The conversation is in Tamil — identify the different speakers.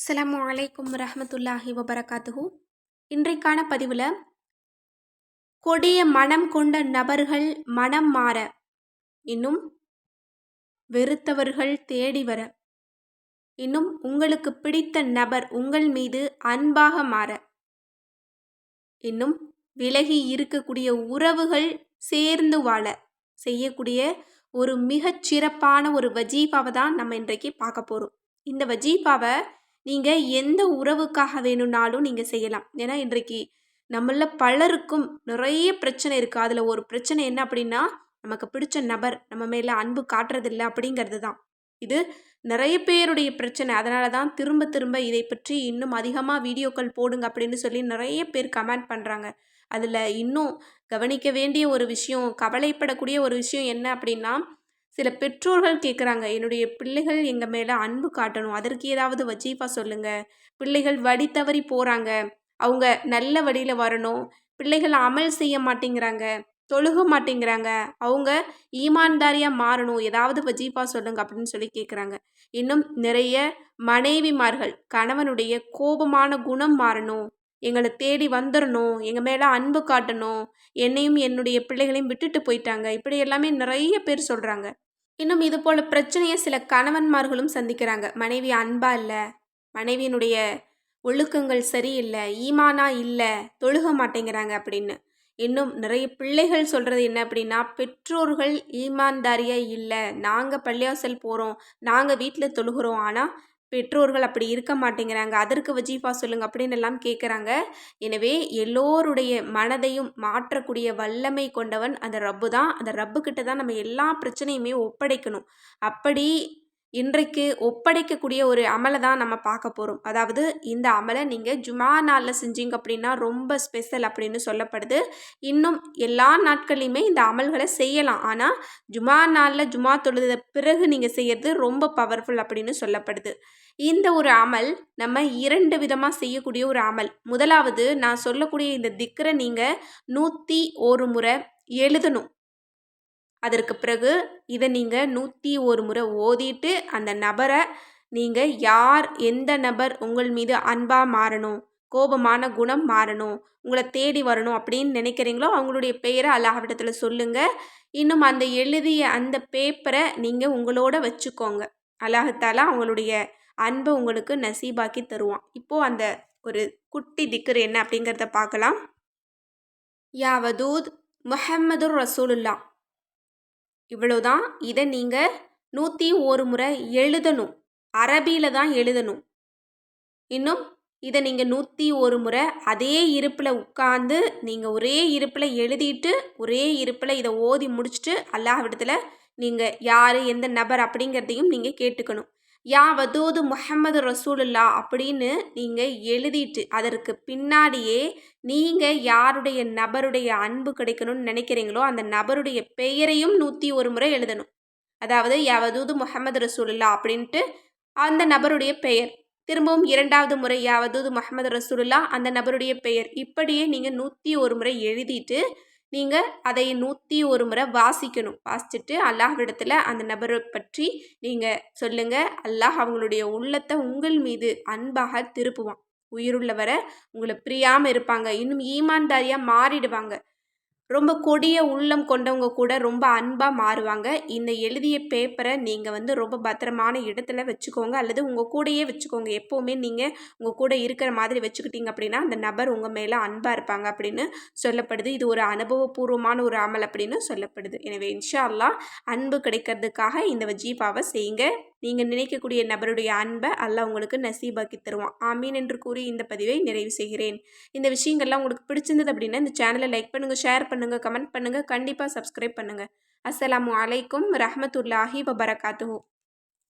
Speaker 1: அஸ்ஸலாமு அலைக்கும் வரஹ்மத்துல்லாஹி வபரகாத்துஹு. இன்றைக்கான பதிவில் கொடிய மனம் கொண்ட நபர்கள் மனம் மாற, இன்னும் வெறுத்தவர்கள் தேடி வர, இன்னும் உங்களுக்கு பிடித்த நபர் உங்கள் மீது அன்பாக மாற, இன்னும் விலகி இருக்கக்கூடிய உறவுகள் சேர்ந்து வாழ செய்யக்கூடிய ஒரு மிகச் சிறப்பான ஒரு வஜீஃபாவை தான் நம்ம இன்றைக்கு பார்க்க போகிறோம். இந்த வஜீஃபாவை நீங்கள் எந்த உறவுக்காக வேணும்னாலும் நீங்கள் செய்யலாம். ஏன்னா இன்றைக்கு நம்மள பலருக்கும் நிறைய பிரச்சனை இருக்குது. அதில் ஒரு பிரச்சனை என்ன அப்படின்னா, நமக்கு பிடிச்ச நபர் நம்ம மேலே அன்பு காட்டுறதில்லை அப்படிங்கிறது தான். இது நிறைய பேருடைய பிரச்சனை. அதனால தான் திரும்ப திரும்ப இதை பற்றி இன்னும் அதிகமாக வீடியோக்கள் போடுங்க அப்படின்னு சொல்லி நிறைய பேர் கமெண்ட் பண்ணுறாங்க. அதில் இன்னும் கவனிக்க வேண்டிய ஒரு விஷயம், கவலைப்படக்கூடிய ஒரு விஷயம் என்ன அப்படின்னா, சில பெற்றோர்கள் கேட்குறாங்க, என்னுடைய பிள்ளைகள் எங்கள் மேலே அன்பு காட்டணும், அதற்கு ஏதாவது வஜீஃபா சொல்லுங்கள். பிள்ளைகள் வழி தவறி போகிறாங்க, அவங்க நல்ல வழியில் வரணும். பிள்ளைகள் அமல் செய்ய மாட்டேங்கிறாங்க, தொழுக மாட்டேங்கிறாங்க, அவங்க ஈமான்தாரியாக மாறணும், ஏதாவது வஜீஃபா சொல்லுங்க அப்படின்னு சொல்லி கேட்குறாங்க. இன்னும் நிறைய மனைவிமார்கள் கணவனுடைய கோபமான குணம் மாறணும், எங்களை தேடி வந்துடணும், எங்கள் மேலே அன்பு காட்டணும், என்னையும் என்னுடைய பிள்ளைகளையும் விட்டுட்டு போயிட்டாங்க, இப்படி எல்லாமே நிறைய பேர் சொல்கிறாங்க. இன்னும் இது போல் பிரச்சனையை சில கணவன்மார்களும் சந்திக்கிறாங்க. மனைவி அன்பா இல்லை, மனைவியினுடைய ஒழுக்கங்கள் சரியில்லை, ஈமானா இல்லை, தொழுக மாட்டேங்கிறாங்க அப்படின்னு. இன்னும் நிறைய பிள்ளைகள் சொல்கிறது என்ன அப்படின்னா, பெற்றோர்கள் ஈமான்தாரியாக இல்லை, நாங்கள் பள்ளிவாசல் போகிறோம், நாங்கள் வீட்டில் தொழுகிறோம், ஆனால் பெற்றோர்கள் அப்படி இருக்க மாட்டேங்கிறாங்க, அதற்கு வஜீஃபா சொல்லுங்கள் அப்படின்னு எல்லாம் கேட்குறாங்க. எனவே எல்லோருடைய மனதையும் மாற்றக்கூடிய வல்லமை கொண்டவன் அந்த ரப்பு தான். அந்த ரப்புக்கிட்ட தான் நம்ம எல்லா பிரச்சனையுமே ஒப்படைக்கணும். அப்படி இன்றைக்கு ஒப்படைக்கக்கூடிய ஒரு அமலை தான் நம்ம பார்க்க போகிறோம். அதாவது இந்த அமலை நீங்கள் ஜுமா நாளில் செஞ்சீங்க அப்படின்னா ரொம்ப ஸ்பெஷல் அப்படின்னு சொல்லப்படுது. இன்னும் எல்லா நாட்கள்லையுமே இந்த அமல்களை செய்யலாம், ஆனால் ஜுமா நாளில் ஜுமா தொழுத பிறகு நீங்கள் செய்யறது ரொம்ப பவர்ஃபுல் அப்படின்னு சொல்லப்படுது. இந்த ஒரு அமல் நம்ம 2 விதமாக செய்யக்கூடிய ஒரு அமல். முதலாவது, நான் சொல்லக்கூடிய இந்த திக்ரை நீங்கள் 101 முறை எழுதணும். அதற்கு பிறகு இதை நீங்கள் 101 முறை ஓதிட்டு அந்த நபரை நீங்கள் யார், எந்த நபர் உங்கள் மீது அன்பாக மாறணும், கோபமான குணம் மாறணும், உங்களை தேடி வரணும் அப்படின்னு நினைக்கிறீங்களோ அவங்களுடைய பெயரை அல்லாஹ்விடத்தில் சொல்லுங்கள். இன்னும் அந்த எழுதிய அந்த பேப்பரை நீங்கள் உங்களோட வச்சுக்கோங்க. அல்லாஹ்தாலா அவங்களுடைய அன்பை உங்களுக்கு நசீபாக்கி தருவான். இப்போது அந்த ஒரு குட்டி திக்ர் என்ன அப்படிங்கிறத பார்க்கலாம். யா வதூத் முஹம்மதுர் ரசூலுல்லா, இவ்வளோதான். இதை நீங்கள் 101 முறை எழுதணும். அரபியில் தான் எழுதணும். இன்னும் இதை நீங்கள் 101 முறை அதே இருப்பில் உட்காந்து நீங்கள் ஒரே இருப்பில் எழுதிட்டு ஒரே இருப்பில் இதை ஓதி முடிச்சுட்டு அல்லாஹ்விடத்தில் நீங்கள் யார், எந்த நபர் அப்படிங்கிறதையும் நீங்கள் கேட்டுக்கணும். யா வதூது முஹம்மது ரசூலுல்லா அப்படின்னு நீங்கள் எழுதிட்டு அதற்கு பின்னாடியே நீங்கள் யாருடைய நபருடைய அன்பு கிடைக்கணும்னு நினைக்கிறீங்களோ அந்த நபருடைய பெயரையும் 101 முறை எழுதணும். அதாவது யா வதூது முஹம்மது ரசூலுல்லா அப்படின்ட்டு அந்த நபருடைய பெயர், திரும்பவும் 2வது முறை யா வதூது முஹம்மது ரசூலுல்லா அந்த நபருடைய பெயர், இப்படியே நீங்கள் 101 முறை எழுதிட்டு நீங்கள் அதை 101 முறை வாசிக்கணும். வாசிச்சுட்டு அல்லாஹ்விடத்தில் அந்த நபரை பற்றி நீங்கள் சொல்லுங்கள். அல்லாஹ் அவங்களுடைய உள்ளத்தை உங்கள் மீது அன்பாக திருப்புவான். உயிருள்ளவரை உங்களை பிரியாமல் இருப்பாங்க. இன்னும் ஈமான்தாரியாக மாறிடுவாங்க. ரொம்ப கொடிய உள்ளம் கொண்டவங்க கூட ரொம்ப அன்பாக மாறுவாங்க. இந்த எழுதிய பேப்பரை நீங்கள் ரொம்ப பத்திரமான இடத்துல வச்சுக்கோங்க, அல்லது உங்கள் கூடயே வச்சுக்கோங்க. எப்போவுமே நீங்கள் உங்கள் கூட இருக்கிற மாதிரி வச்சுக்கிட்டீங்க அப்படின்னா அந்த நபர் உங்கள் மேலே அன்பாக இருப்பாங்க அப்படின்னு சொல்லப்படுது. இது ஒரு அனுபவபூர்வமான ஒரு அமல் அப்படின்னு சொல்லப்படுது. எனவே இன்ஷா அல்லாஹ் அன்பு கிடைக்கிறதுக்காக இந்த வஜீஃபாவை செய்யுங்க. நீங்கள் நினைக்கக்கூடிய நபருடைய அன்பை அல்லாஹ் உங்களுக்கு நசீபாக்கி தருவான். ஆமீன் என்று கூறி இந்த பதிவை நிறைவு செய்கிறேன். இந்த விஷயங்கள்லாம் உங்களுக்கு பிடிச்சிருந்தது அப்படின்னா இந்த சேனலை லைக் பண்ணுங்கள், ஷேர் பண்ணுங்கள், கமெண்ட் பண்ணுங்கள், கண்டிப்பாக சப்ஸ்கிரைப் பண்ணுங்கள். அஸ்ஸலாமு அலைக்கும் ரஹ்மத்துல்லாஹி வபரகாத்துஹு.